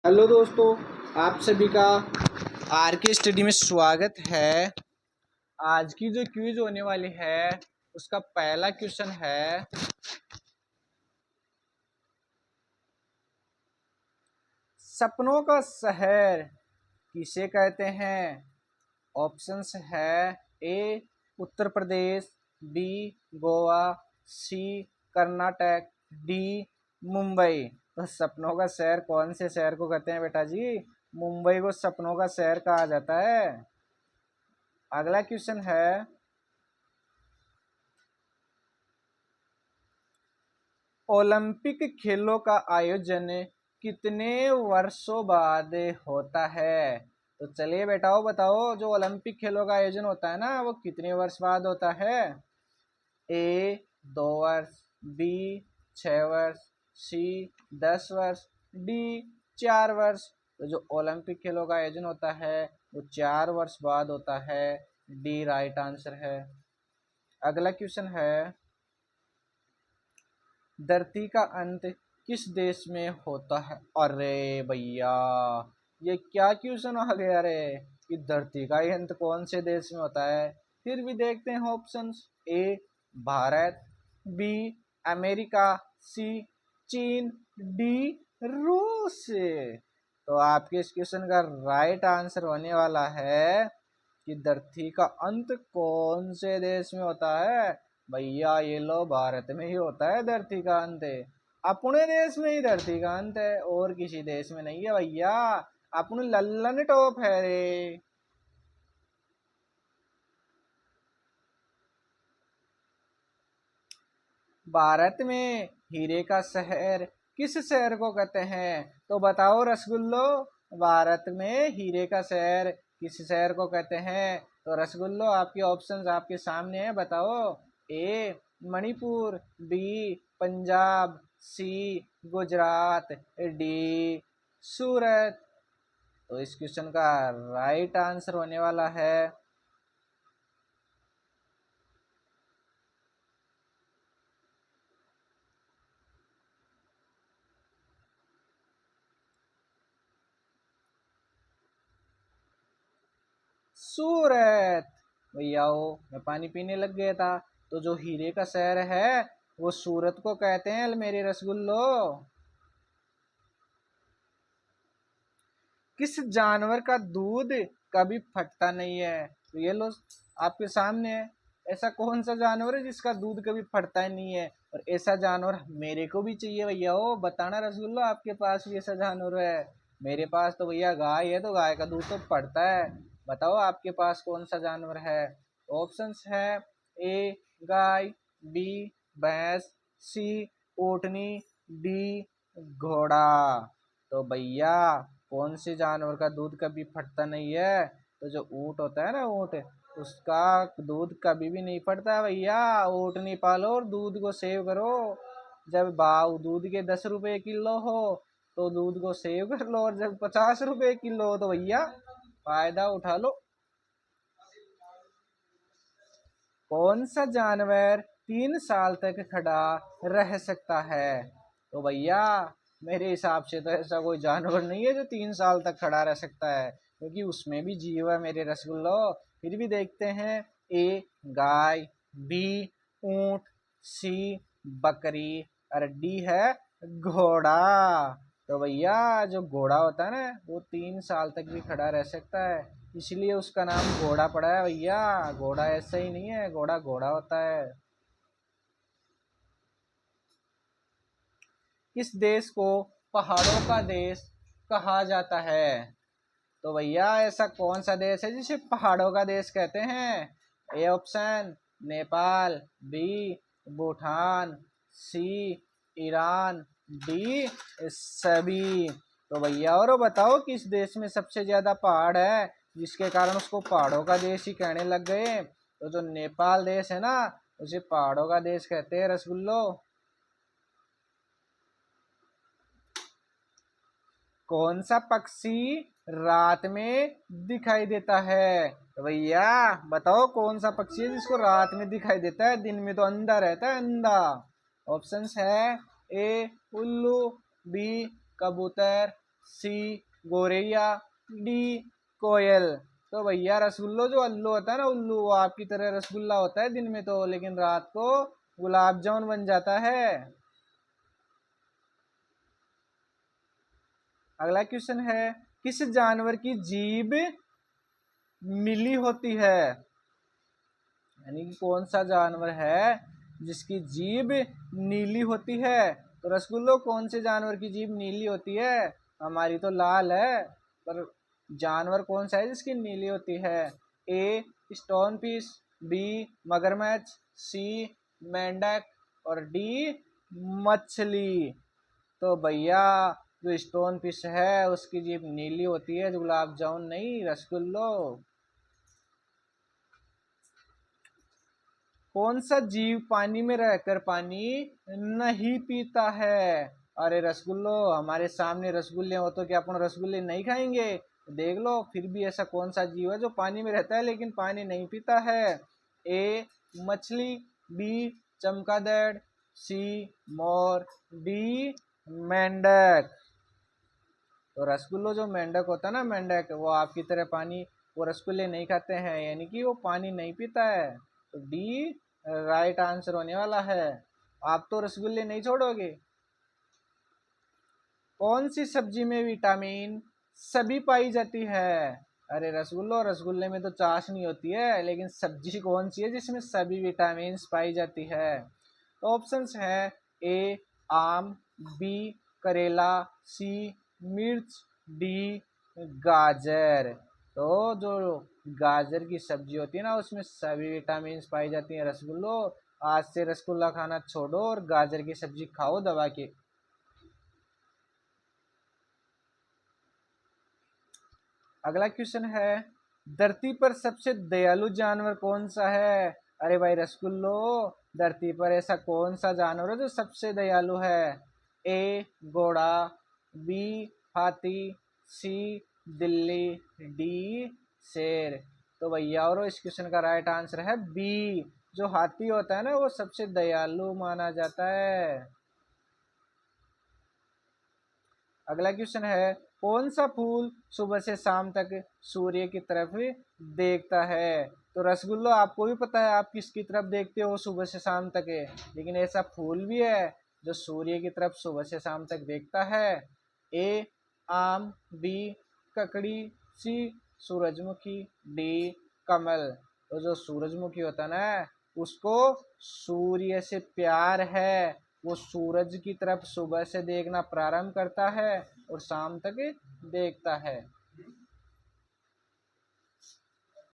Hello दोस्तों, आप सभी का आर के स्टडी में स्वागत है। आज की जो क्विज होने वाली है उसका पहला क्वेश्चन है, सपनों का शहर किसे कहते हैं? ऑप्शंस है ए उत्तर प्रदेश, बी गोवा, सी कर्नाटक, डी मुंबई। तो सपनों का शहर कौन से शहर को कहते हैं बेटा जी? मुंबई को सपनों का शहर कहा जाता है। अगला क्वेश्चन है, ओलंपिक खेलों का आयोजन कितने वर्षों बाद होता है? तो चलिए बेटाओ बताओ, जो ओलंपिक खेलों का आयोजन होता है ना वो कितने वर्ष बाद होता है? ए 2 वर्ष, बी 6 वर्ष, सी 10 वर्ष, डी 4 वर्ष। तो जो ओलंपिक खेलों का आयोजन होता है वो 4 वर्ष बाद होता है। डी राइट आंसर है। अगला क्वेश्चन है, धरती का अंत किस देश में होता है? अरे भैया, ये क्या क्वेश्चन आ गया रे कि धरती का अंत कौन से देश में होता है? फिर भी देखते हैं ऑप्शंस। ए भारत, बी अमेरिका, सी चीन, डी रूस। तो आपके इस क्वेश्चन का राइट आंसर होने वाला है कि धरती का अंत कौन से देश में होता है? भैया ये लो, भारत में ही होता है धरती का अंत। अपने देश में ही धरती का अंत है, और किसी देश में नहीं है भैया। अपने लल्लन टॉप है रे। भारत में हीरे का शहर किस शहर को कहते हैं? तो बताओ रसगुल्लो, भारत में हीरे का शहर किस शहर को कहते हैं? तो रसगुल्लो, आपके ऑप्शंस आपके सामने है, बताओ। ए मणिपुर, बी पंजाब, सी गुजरात, डी सूरत। तो इस क्वेश्चन का राइट आंसर होने वाला है सूरत। भैया ओ, मैं पानी पीने लग गया था। तो जो हीरे का शहर है वो सूरत को कहते हैं मेरे रसगुल्लो। किस जानवर का दूध कभी फटता नहीं है? तो ये लो, आपके सामने है। ऐसा कौन सा जानवर है जिसका दूध कभी फटता ही नहीं है? और ऐसा जानवर मेरे को भी चाहिए भैया। ओ बताना रसगुल्ला, आपके पास भी ऐसा जानवर है? मेरे पास तो भैया गाय है, तो गाय का दूध तो फटता है। बताओ आपके पास कौन सा जानवर है? ऑप्शंस है ए गाय, बी भैंस, सी ऊँटनी, डी घोड़ा। तो भैया कौन से जानवर का दूध कभी फटता नहीं है? तो जो ऊँट होता है ना, ऊँट, उसका दूध कभी भी नहीं फटता भैया। ऊँट नहीं पालो और दूध को सेव करो। जब भाव दूध के 10 रुपए किलो हो तो दूध को सेव कर लो, और जब 50 रुपए किलो हो तो भैया फायदा उठा लो। कौन सा जानवर 3 साल तक खड़ा रह सकता है? तो भैया मेरे हिसाब से तो ऐसा कोई जानवर नहीं है जो 3 साल तक खड़ा रह सकता है, क्योंकि उसमें भी जीव है मेरे रसगुल्लो। फिर भी देखते हैं। ए गाय, बी ऊंट, सी बकरी, और डी है घोड़ा। तो भैया जो घोड़ा होता है ना वो 3 साल तक भी खड़ा रह सकता है, इसलिए उसका नाम घोड़ा पड़ा है भैया। घोड़ा ऐसा ही नहीं है, घोड़ा घोड़ा होता है। किस देश को पहाड़ों का देश कहा जाता है? तो भैया ऐसा कौन सा देश है जिसे पहाड़ों का देश कहते हैं? A option Nepal, B Bhutan, C Iran, D सभी। तो भैया और बताओ, किस देश में सबसे ज्यादा पहाड़ है जिसके कारण उसको पहाड़ों का देश ही कहने लग गए? तो जो नेपाल देश है ना उसे पहाड़ों का देश कहते हैं रसगुल्लो। कौन सा पक्षी रात में दिखाई देता है? तो भैया बताओ, कौन सा पक्षी है जिसको रात में दिखाई देता है, दिन में तो अंधा रहता है, अंधा। ऑप्शंस है ए उल्लू, बी कबूतर, सी गोरैया, डी कोयल। तो भैया रसगुल्लो जो उल्लू होता है ना, उल्लू, वो आपकी तरह रसगुल्ला होता है दिन में तो, लेकिन रात को गुलाब जामुन बन जाता है। अगला क्वेश्चन है, किस जानवर की जीभ नीली होती है? यानी कि कौन सा जानवर है जिसकी जीभ नीली होती है? तो रसगुल्लो, कौन से जानवर की जीभ नीली होती है? हमारी तो लाल है, पर जानवर कौन सा है जिसकी नीली होती है? ए स्टोन फिश, बी मगरमच्छ, सी मेंढक और डी मछली। तो भैया जो स्टोन फिश है उसकी जीभ नीली होती है, जो गुलाब जामुन नहीं, रसगुल्लो। कौन सा जीव पानी में रहकर पानी नहीं पीता है? अरे रसगुल्लो, हमारे सामने रसगुल्ले हो तो क्या अपन रसगुल्ले नहीं खाएंगे? देख लो, फिर भी ऐसा कौन सा जीव है जो पानी में रहता है लेकिन पानी नहीं पीता है? ए मछली, बी चमगादड़, सी मोर, डी मेंढक। तो रसगुल्लो जो मेंढक होता है ना, मेंढक, वो आपकी तरह पानी, वो रसगुल्ले नहीं खाते हैं, यानी कि वो पानी नहीं पीता है। तो डी राइट आंसर होने वाला है। आप तो रसगुल्ले नहीं छोड़ोगे। कौन सी सब्जी में विटामिन सभी पाई जाती है? अरे रसगुल्लो, रसगुल्ले में तो चाशनी होती है, लेकिन सब्जी कौन सी है जिसमें सभी विटामिन पाई जाती है? तो ऑप्शंस है, ए आम, बी करेला, सी मिर्च, डी गाजर। तो जो गाजर की सब्जी होती है ना, उसमें सभी विटामिन पाई जाती हैं रसगुल्लो। आज से रसगुल्ला खाना छोड़ो और गाजर की सब्जी खाओ दबा के। अगला क्वेश्चन है, धरती पर सबसे दयालु जानवर कौन सा है? अरे भाई रसगुल्लो, धरती पर ऐसा कौन सा जानवर है जो सबसे दयालु है? ए घोड़ा, बी हाथी, सी बिल्ली, डी शेर। तो भैया और इस क्वेश्चन का राइट आंसर है बी, जो हाथी होता है ना वो सबसे दयालु माना जाता है। अगला क्वेश्चन है, कौन सा फूल सुबह से शाम तक सूर्य की तरफ देखता है? तो रसगुल्लो, आपको भी पता है आप किसकी तरफ देखते हो सुबह से शाम तक है, लेकिन ऐसा फूल भी है जो सूर्य की तरफ सुबह से शाम तक देखता है। ए आम, बी ककड़ी, सी सूरजमुखी, डी कमल। तो जो सूरजमुखी होता है ना, उसको सूर्य से प्यार है, वो सूरज की तरफ सुबह से देखना प्रारंभ करता है और शाम तक देखता है।